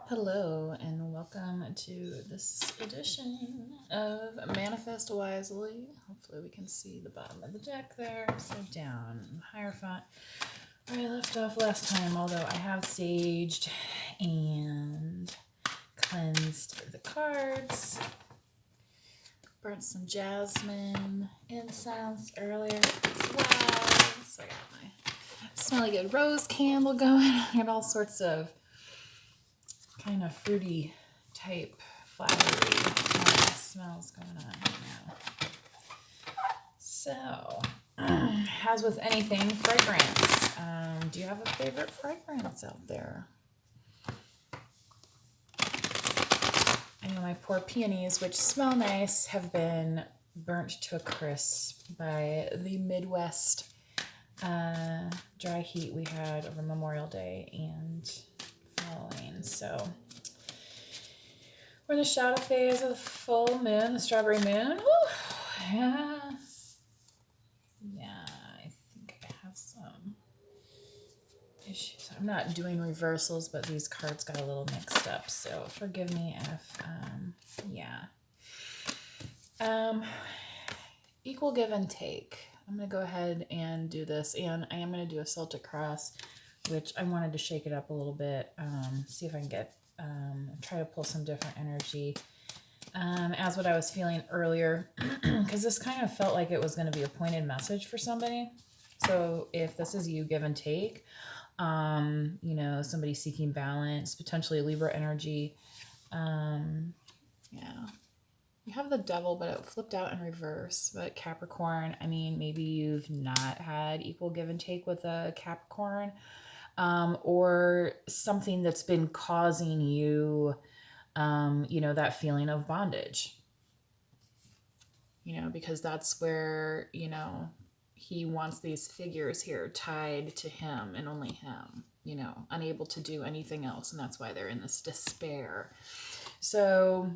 Hello, and welcome to this edition of Manifest Wisely. Hopefully, we can see the bottom of the deck there. So, down, higher font. Where I left off last time, although I have saged and cleansed the cards, burnt some jasmine incense earlier as well. So, I got my smelly good rose candle going. I got all sorts of kind of fruity type flowery smells going on right now. So, as with anything, fragrance. Do you have a favorite fragrance out there? I know my poor peonies, which smell nice, have been burnt to a crisp by the Midwest dry heat we had over Memorial Day and following. So we're in the shadow phase of the full moon, the strawberry moon. Woo! Yeah, I think I have some issues. I'm not doing reversals, but these cards got a little mixed up, so forgive me if, equal give and take. I'm going to go ahead and do this, and I am going to do a Celtic cross, which I wanted to shake it up a little bit, see if I can get, try to pull some different energy. As what I was feeling earlier, because this kind of felt like it was going to be a pointed message for somebody. So if this is you, give and take, somebody seeking balance, potentially Libra energy. You have the devil, but it flipped out in reverse. But Capricorn, I mean, maybe you've not had equal give and take with a Capricorn, or something that's been causing you, that feeling of bondage. Because that's where, he wants these figures here tied to him and only him, unable to do anything else. And that's why they're in this despair. So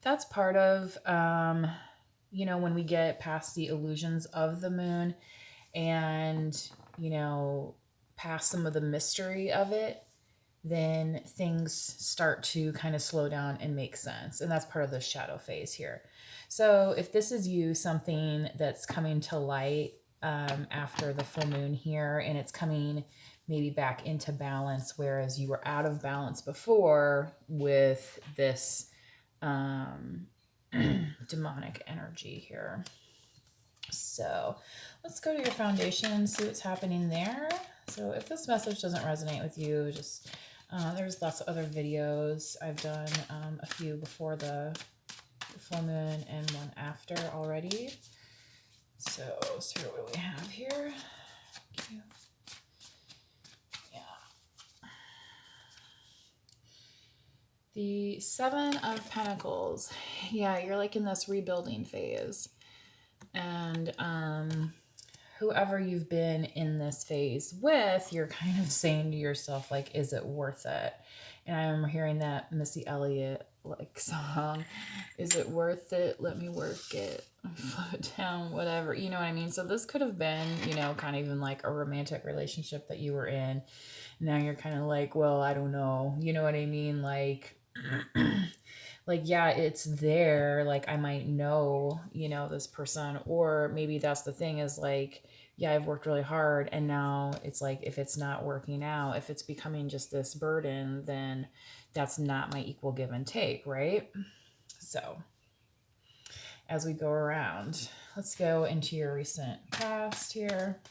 that's part of, when we get past the illusions of the moon and, past some of the mystery of it, then things start to kind of slow down and make sense. And that's part of the shadow phase here. So if this is you, something that's coming to light after the full moon here, and it's coming maybe back into balance, whereas you were out of balance before with this demonic energy here. So let's go to your foundation and see what's happening there. So if this message doesn't resonate with you, just there's lots of other videos. I've done a few before the full moon and one after already. So what do we have here? Cute. The Seven of Pentacles. Yeah, you're like in this rebuilding phase. And whoever you've been in this phase with, you're kind of saying to yourself, like, is it worth it? And I'm hearing that Missy Elliott song, is it worth it? Let me work it. Float it down, whatever. You know what I mean? So this could have been, kind of even like a romantic relationship that you were in. Now you're kind of like, well, I don't know. You know what I mean? Like, yeah, it's there. Like, I might know, this person, or maybe that's the thing is like, yeah, I've worked really hard. And now it's like, if it's not working out, if it's becoming just this burden, then that's not my equal give and take, right? So as we go around, let's go into your recent past here,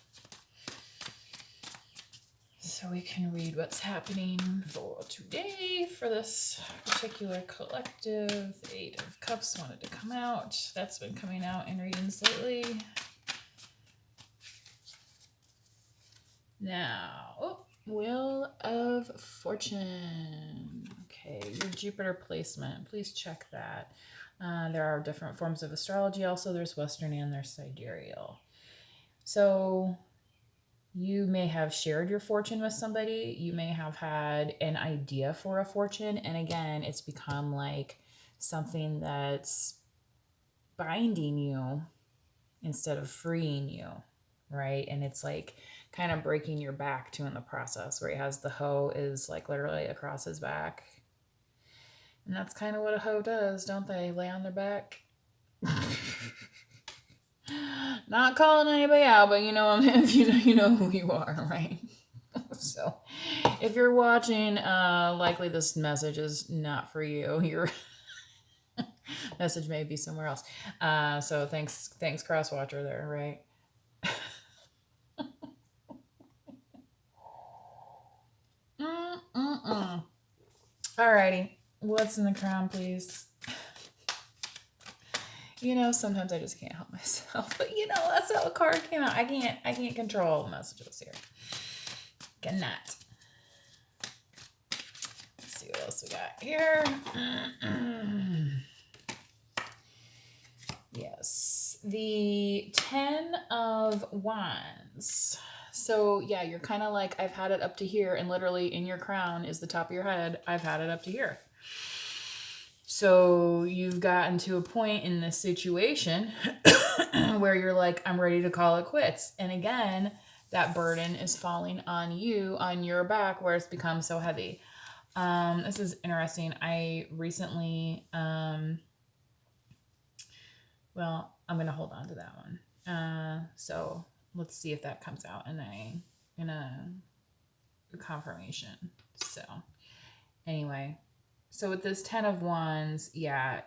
so we can read what's happening for today for this particular collective. The Eight of Cups wanted to come out. That's been coming out in readings lately. Now, Wheel of Fortune. Okay, your Jupiter placement. Please check that. There are different forms of astrology. Also, there's Western and there's sidereal. So you may have shared your fortune with somebody. You may have had an idea for a fortune. And again, it's become like something that's binding you instead of freeing you, right? And it's like kind of breaking your back too in the process, where he has the hoe is like literally across his back. And that's kind of what a hoe does, don't they? Lay on their back. Not calling anybody out, but you know, if you know who you are, right? So if you're watching, likely this message is not for you. Your message may be somewhere else. So thanks crosswatcher there, right? Alrighty, what's in the crown, please? You know, sometimes I just can't help myself, but you know, that's how a card came out. I can't control the messages here. Cannot. Let's see what else we got here. Yes, the 10 of Wands. So yeah, you're kind of like, I've had it up to here, and literally in your crown is the top of your head. I've had it up to here. So you've gotten to a point in this situation where you're like, I'm ready to call it quits. And again, that burden is falling on you, on your back, where it's become so heavy. This is interesting. I recently, well, I'm going to hold on to that one. So let's see if that comes out in a confirmation. So anyway, so with this 10 of Wands, yeah,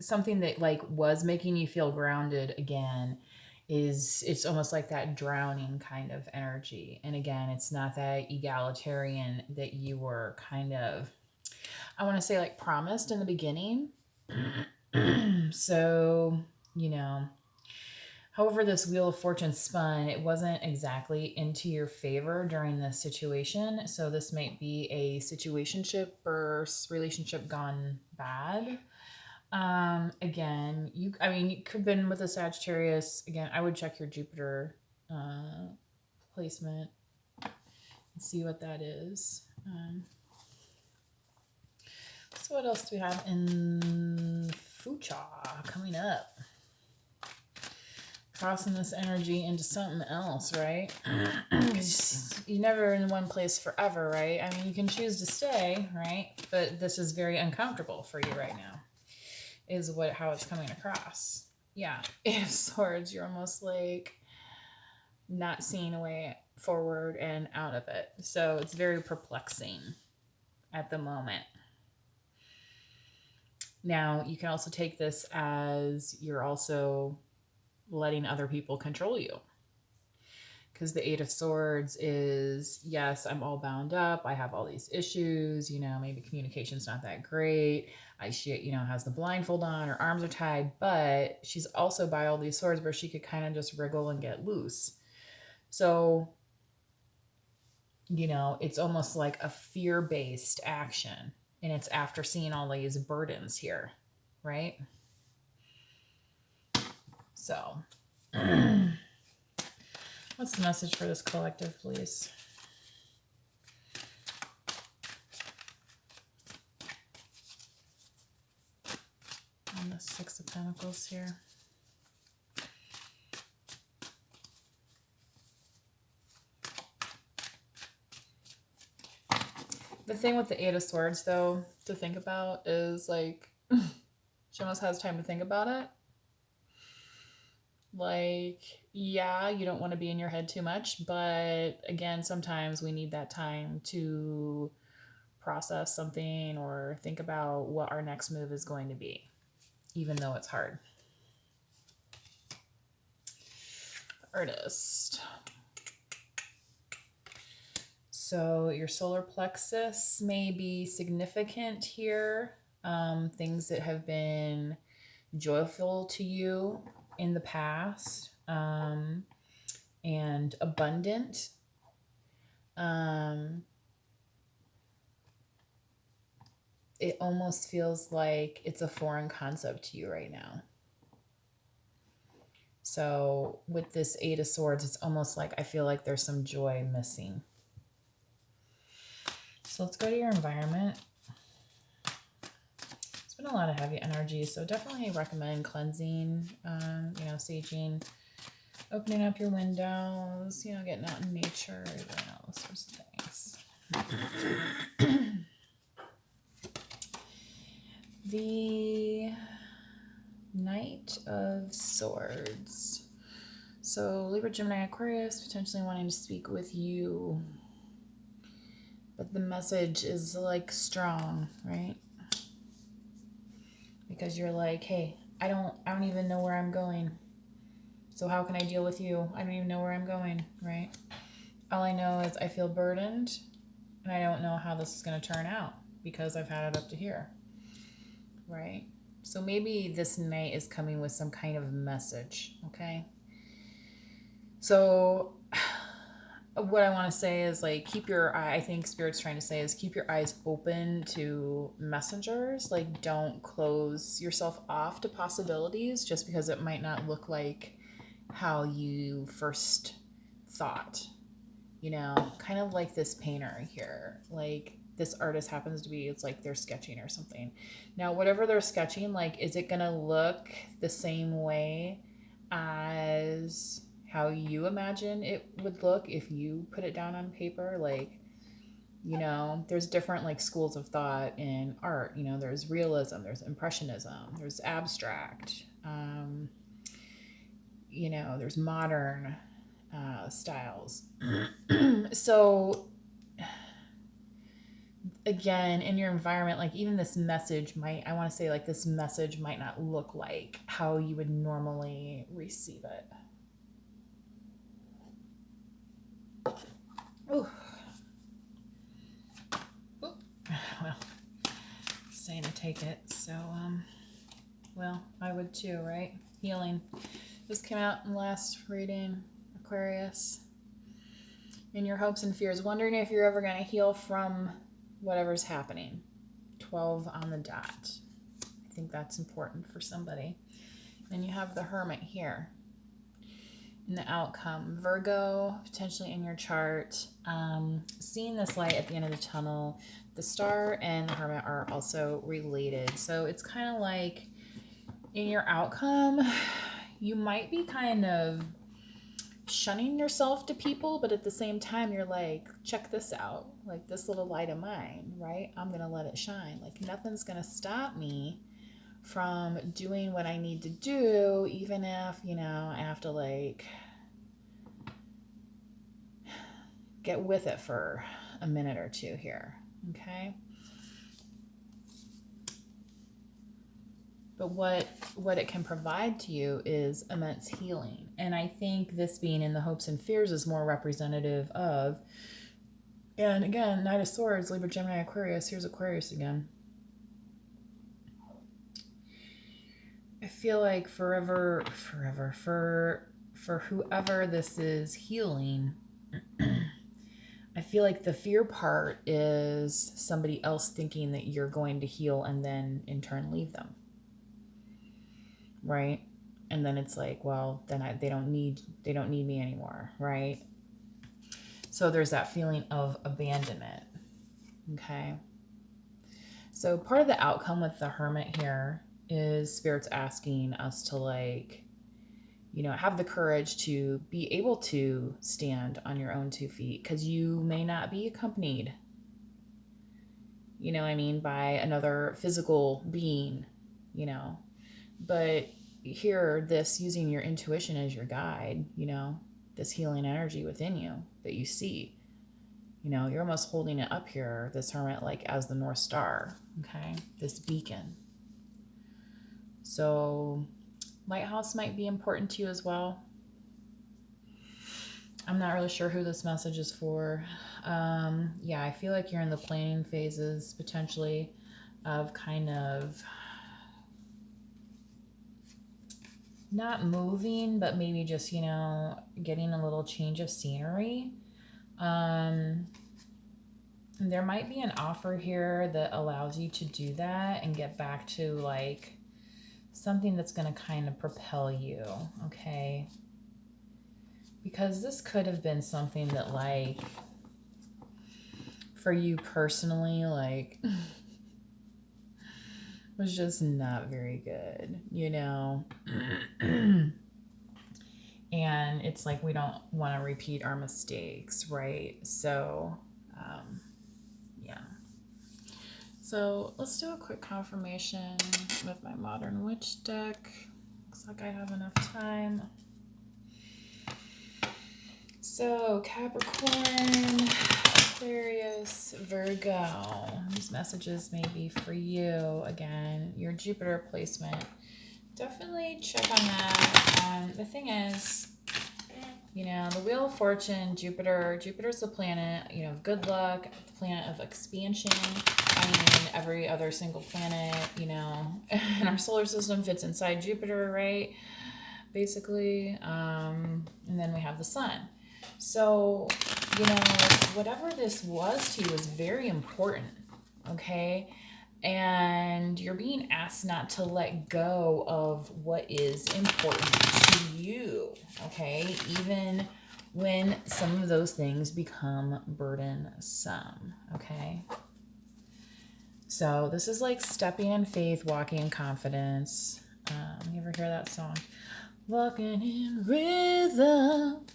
something that like was making you feel grounded again it's almost like that drowning kind of energy. And again, it's not that egalitarian that you were kind of, I want to say, like promised in the beginning. So, you know, however this Wheel of Fortune spun, it wasn't exactly into your favor during this situation. So this might be a situationship or relationship gone bad. Again, you could have been with a Sagittarius. Again, I would check your Jupiter placement and see what that is. So what else do we have in Fucha coming up? Crossing this energy into something else, right? Because you're never in one place forever, right? I mean, you can choose to stay, right? But this is very uncomfortable for you right now, is how it's coming across. Yeah, Eight of Swords, you're almost like not seeing a way forward and out of it. So it's very perplexing at the moment. Now, you can also take this as you're also letting other people control you. Because the Eight of Swords is, yes, I'm all bound up. I have all these issues. You know, maybe communication's not that great. She has the blindfold on. Her arms are tied. But she's also by all these swords where she could kind of just wriggle and get loose. So, it's almost like a fear-based action. And it's after seeing all these burdens here, right? So, what's the message for this collective, please? On the Six of Pentacles here. The thing with the Eight of Swords, though, to think about is, like, she almost has time to think about it. Like, yeah, you don't want to be in your head too much, but again, sometimes we need that time to process something or think about what our next move is going to be, even though it's hard. Artist. So your solar plexus may be significant here. Things that have been joyful to you in the past, and abundant. It almost feels like it's a foreign concept to you right now. So with this Eight of Swords, it's almost like I feel like there's some joy missing. So let's go to your environment. It's been a lot of heavy energy, so definitely recommend cleansing, saging, Opening up your windows, you know, getting out in nature, doing all those sorts of things. The Knight of Swords. So Libra, Gemini, Aquarius, potentially wanting to speak with you. But the message is like strong, right? Because you're like, hey, I don't even know where I'm going. So how can I deal with you? I don't even know where I'm going, right? All I know is I feel burdened and I don't know how this is going to turn out because I've had it up to here, right? So maybe this Knight is coming with some kind of message, okay? So what I want to say is like keep your I think Spirit's trying to say is keep your eyes open to messengers. Like don't close yourself off to possibilities just because it might not look like how you first thought. You know, kind of like this painter here. Like this artist happens to be, it's like they're sketching or something. Now, whatever they're sketching, like, is it going to look the same way as how you imagine it would look if you put it down on paper? Like, you know, there's different like schools of thought in art. You know, there's realism, there's impressionism, there's abstract, you know, there's modern styles. So again, in your environment, like even this message might, I want to say like this message might not look like how you would normally receive it. Ooh. Ooh. Well, saying to take it. So, well, I would too, right? Healing. This came out in the last reading, Aquarius. In your hopes and fears, wondering if you're ever going to heal from whatever's happening. 12 on the dot. I think that's important for somebody. Then you have the Hermit here in the outcome. Virgo, potentially in your chart, seeing this light at the end of the tunnel. The Star and the Hermit are also related. So it's kind of like in your outcome, you might be kind of shunning yourself to people, but at the same time, you're like, check this out. Like this little light of mine, right? I'm going to let it shine. Like nothing's going to stop me from doing what I need to do, even if, you know, I have to like get with it for a minute or two here, okay? But what it can provide to you is immense healing. And I think this being in the hopes and fears is more representative of, and again, Knight of Swords, Libra, Gemini, Aquarius. Here's Aquarius again. I feel like for whoever this is healing, I feel like the fear part is somebody else thinking that you're going to heal and then in turn leave them. Right? And then it's like, well, then they don't need me anymore, right? So there's that feeling of abandonment. Okay? So part of the outcome with the Hermit here is Spirit's asking us to like, you know, have the courage to be able to stand on your own 2 feet because you may not be accompanied, you know what I mean, by another physical being, you know. But here, this using your intuition as your guide, you know, this healing energy within you that you see, you know, you're almost holding it up here, this Hermit, like as the North Star, okay, this beacon. So lighthouse might be important to you as well. I'm not really sure who this message is for. Yeah, I feel like you're in the planning phases potentially of kind of not moving, but maybe just, you know, getting a little change of scenery. There might be an offer here that allows you to do that and get back to like something that's going to kind of propel you, okay? Because this could have been something that like for you personally, like was just not very good, you know? And it's like we don't want to repeat our mistakes, right? So, yeah. So let's do a quick confirmation with my Modern Witch deck. Looks like I have enough time. So Capricorn, Aquarius, Virgo. These messages may be for you. Again, your Jupiter placement. Definitely check on that. The thing is, you know, the Wheel of Fortune, Jupiter's the planet, you know, of good luck, the planet of expansion. I mean, every other single planet, you know, in our solar system fits inside Jupiter, right? Basically. And then we have the sun. So, you know, whatever this was to you is very important, okay? And you're being asked not to let go of what is important to you, okay? Even when some of those things become burdensome, okay? So this is like stepping in faith, walking in confidence. You ever hear that song? Walking in rhythm,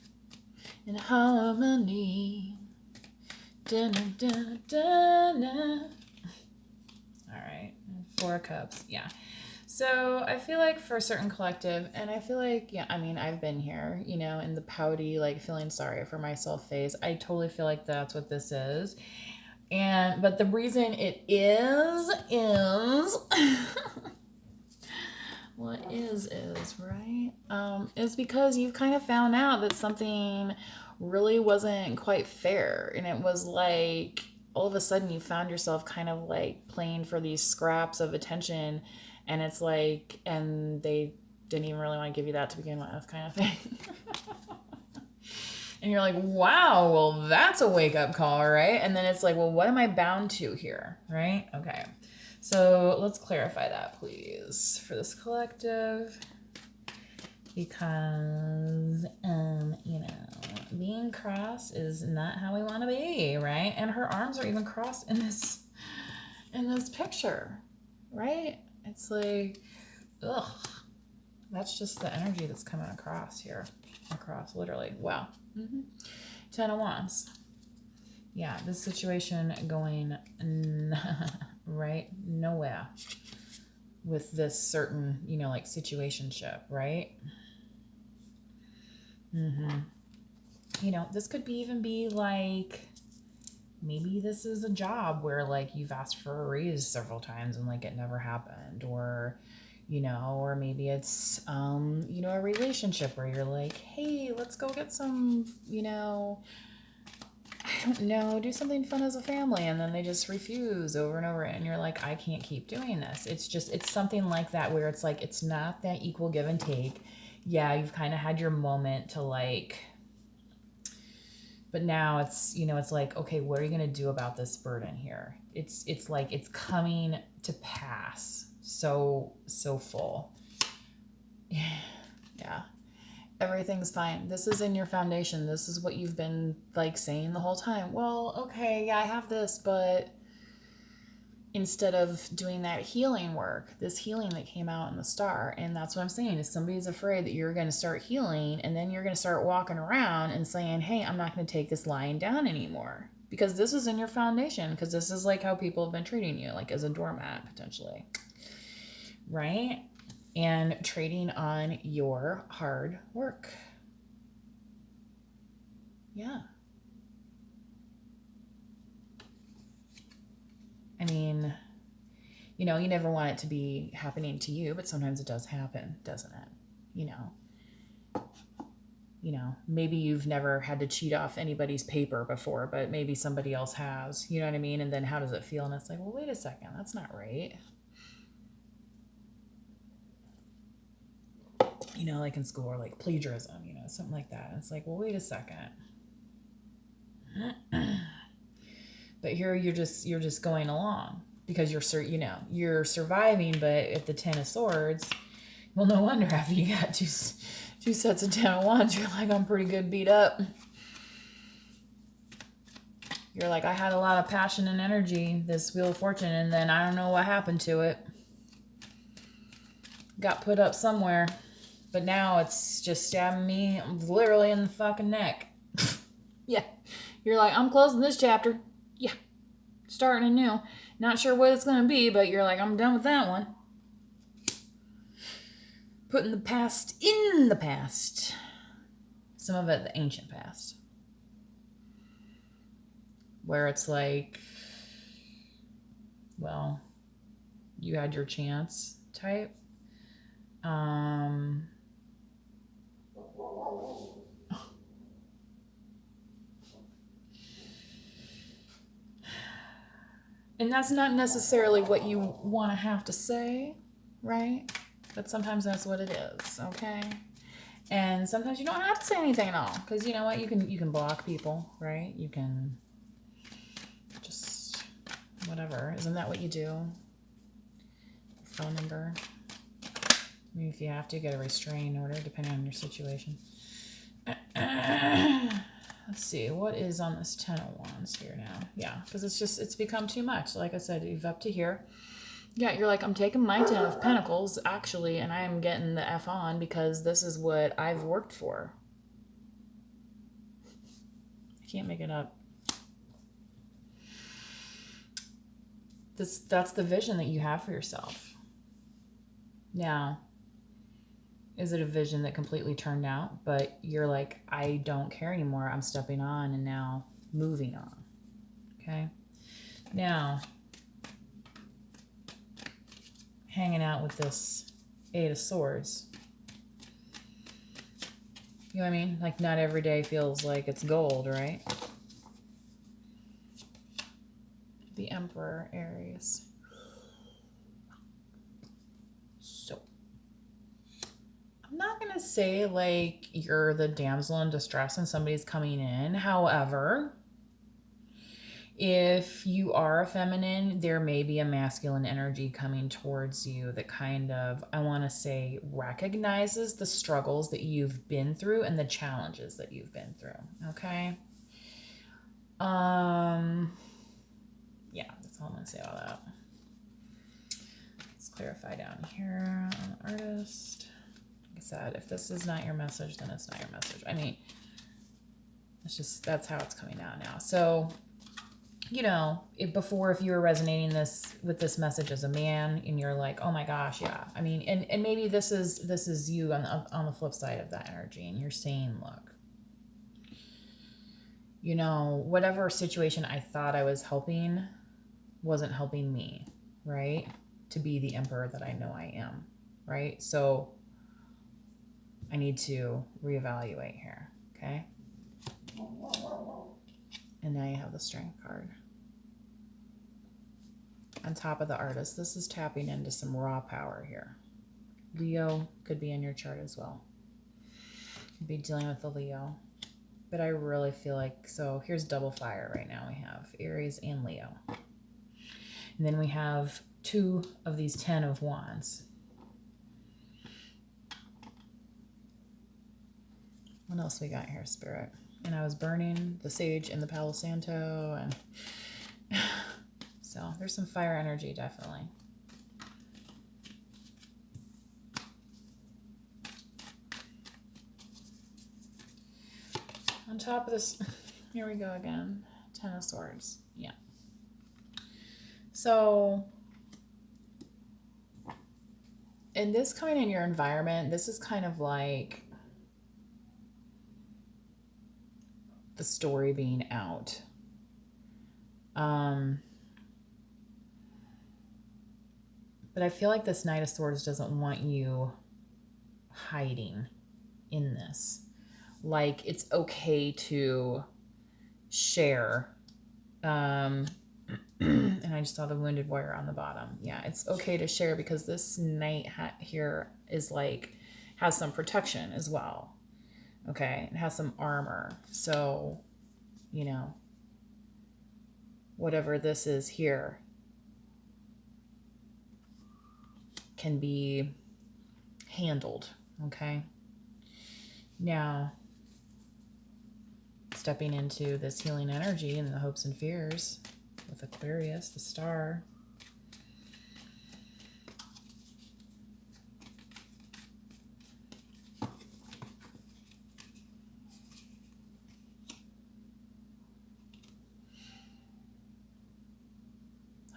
in harmony. Da-na-da-da-na. All right, 4 cups, yeah. So I feel like for a certain collective, and I feel like, yeah, I mean, I've been here, you know, in the pouty, like feeling sorry for myself phase. I totally feel like that's what this is. But the reason it is what is right? Is because you've kind of found out that something really wasn't quite fair. And it was like all of a sudden you found yourself kind of like playing for these scraps of attention. And it's like, and they didn't even really want to give you that to begin with, kind of thing. And you're like, wow, well, that's a wake up call, right? And then it's like, well, what am I bound to here, right? Okay. So let's clarify that, please, for this collective. Because, you know, being cross is not how we want to be, right? And her arms are even crossed in this picture, right? It's like, ugh. That's just the energy that's coming across here. Across, literally. Wow. 10 of Wands. Yeah, this situation going right nowhere with this certain, you know, like situationship, right? You know, this could even be like, maybe this is a job where like you've asked for a raise several times and like it never happened, or you know, or maybe it's you know, a relationship where you're like, hey, let's go get some, you know, I don't know, do something fun as a family, and then they just refuse over and over, and you're like, I can't keep doing this. It's something like that where it's like, it's not that equal give and take. Yeah, you've kind of had your moment to like, but now it's, you know, it's like, okay, what are you going to do about this burden here? It's like, it's coming to pass. So full. Yeah. Everything's fine. This is in your foundation. This is what you've been like saying the whole time. Well, okay, yeah, I have this, but instead of doing that healing work, this healing that came out in the star, and that's what I'm saying, is somebody's afraid that you're going to start healing, and then you're going to start walking around and saying, hey, I'm not going to take this lying down anymore, because this is in your foundation, because this is like how people have been treating you, like as a doormat potentially, right? And trading on your hard work. Yeah. I mean, you know, you never want it to be happening to you, but sometimes it does happen, doesn't it? You know, maybe you've never had to cheat off anybody's paper before, but maybe somebody else has, you know what I mean? And then how does it feel? And it's like, well, wait a second, that's not right. You know, like in school, or like plagiarism, you know, something like that. And it's like, well, wait a second. But here you're just going along because you're surviving. But if the 10 of Swords, well, no wonder after you got two sets of 10 of Wands, you're like, I'm pretty good beat up. You're like, I had a lot of passion and energy, this Wheel of Fortune, and then I don't know what happened to it. Got put up somewhere. But now it's just stabbing me literally in the fucking neck. Yeah. You're like, I'm closing this chapter. Yeah. Starting anew. Not sure what it's going to be, but you're like, I'm done with that one. Putting the past in the past. Some of it the ancient past. Where it's like, well, you had your chance type. And that's not necessarily what you want to have to say, right? But sometimes that's what it is, okay? And sometimes you don't have to say anything at all, because you know what? You can block people, right? You can just whatever. Isn't that what you do? Phone number. I mean, if you have to, get a restraining order, depending on your situation. Let's see, what is on this 10 of Wands here now? Yeah, because it's become too much. Like I said, you've up to here. Yeah, you're like, I'm taking my 10 of Pentacles, actually, and I am getting the F on because this is what I've worked for. I can't make it up. That's the vision that you have for yourself. Now, is it a vision that completely turned out? But you're like, I don't care anymore. I'm stepping on and now moving on. Okay? Now, hanging out with this 8 of Swords. You know what I mean? Like, not every day feels like it's gold, right? The Emperor, Aries. So, I'm not going to say, like, you're the damsel in distress and somebody's coming in. However, if you are a feminine, there may be a masculine energy coming towards you that kind of, I want to say, recognizes the struggles that you've been through and the challenges that you've been through. Okay? Yeah, that's all I'm going to say about that. Let's clarify down here on the artist. Like I said, if this is not your message, then it's not your message. I mean, it's just, that's how it's coming out now. So, you know, if you were resonating with this message as a man and you're like, oh my gosh, yeah. I mean, and maybe this is you on the flip side of that energy, and you're saying, look, you know, whatever situation I thought I was helping wasn't helping me, right? To be the emperor that I know I am, right? So I need to reevaluate here, okay? And now you have the Strength card. On top of the artist, this is tapping into some raw power here. Leo could be in your chart as well. Could be dealing with the Leo. But I really feel like, so here's double fire right now. We have Aries and Leo. And then we have 2 of these 10 of Wands. What else we got here, Spirit? And I was burning the sage in the Palo Santo, and so there's some fire energy, definitely. On top of this, here we go again. 10 of Swords. Yeah. So, and this coming in your environment, this is kind of like the story being out. But I feel like this Knight of Swords doesn't want you hiding in this. Like, it's okay to share. And I just saw the Wounded Warrior on the bottom. Yeah, it's okay to share because this Knight here is like, has some protection as well. Okay, it has some armor. So, you know, whatever this is here can be handled, okay? Now, stepping into this healing energy and the hopes and fears with Aquarius, the star.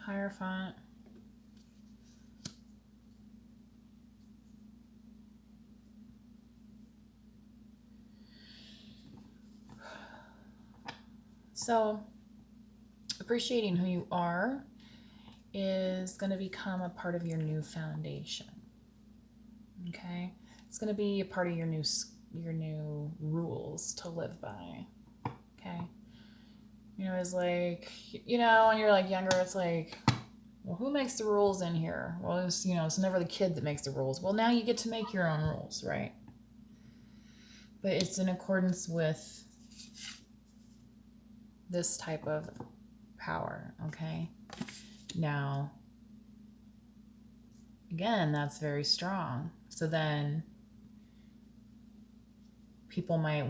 Hierophant. So, appreciating who you are is going to become a part of your new foundation. Okay? It's going to be a part of your new rules to live by. Okay? You know, it's like, you know, when you're like younger, it's like, well, who makes the rules in here? Well, it's, you know, it's never the kid that makes the rules. Well, now you get to make your own rules, right? But it's in accordance with this type of power, okay? Now, again, that's very strong. So then people might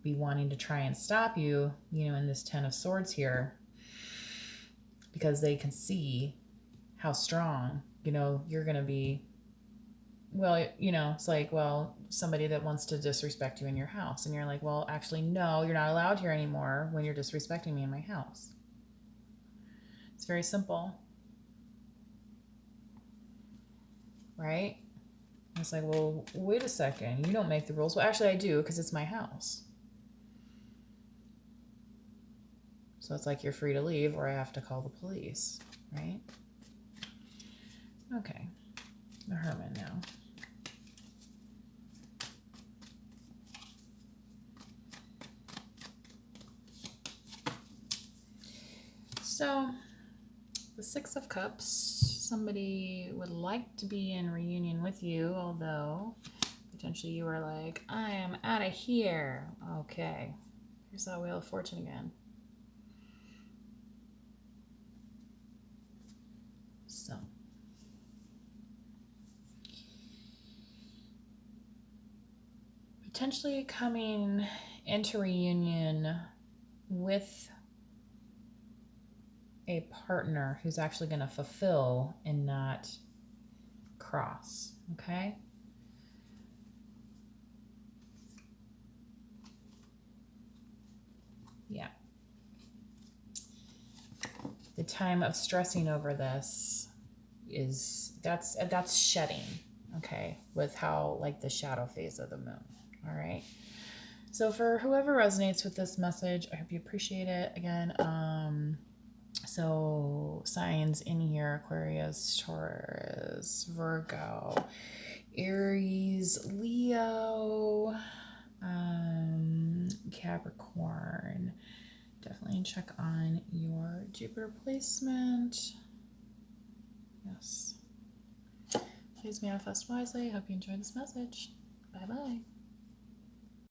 be wanting to try and stop you, you know, in this 10 of Swords here, because they can see how strong, you know, you're going to be. Well, you know, it's like, well, somebody that wants to disrespect you in your house. And you're like, well, actually, no, you're not allowed here anymore when you're disrespecting me in my house. It's very simple. Right? It's like, well, wait a second. You don't make the rules. Well, actually, I do because it's my house. So it's like you're free to leave or I have to call the police. Right? Okay. The Hermit now. So, the Six of Cups, somebody would like to be in reunion with you, although potentially you are like, I am out of here. Okay, here's that Wheel of Fortune again. So, potentially coming into reunion with a partner who's actually going to fulfill and not cross, okay? Yeah. The time of stressing over this is, that's shedding, okay, with how, like, the shadow phase of the moon, all right? So for whoever resonates with this message, I hope you appreciate it. Again, so signs in here: Aquarius, Taurus, Virgo, Aries, Leo, Capricorn. Definitely check on your Jupiter placement. Yes. Please manifest wisely. I hope you enjoyed this message. Bye-bye.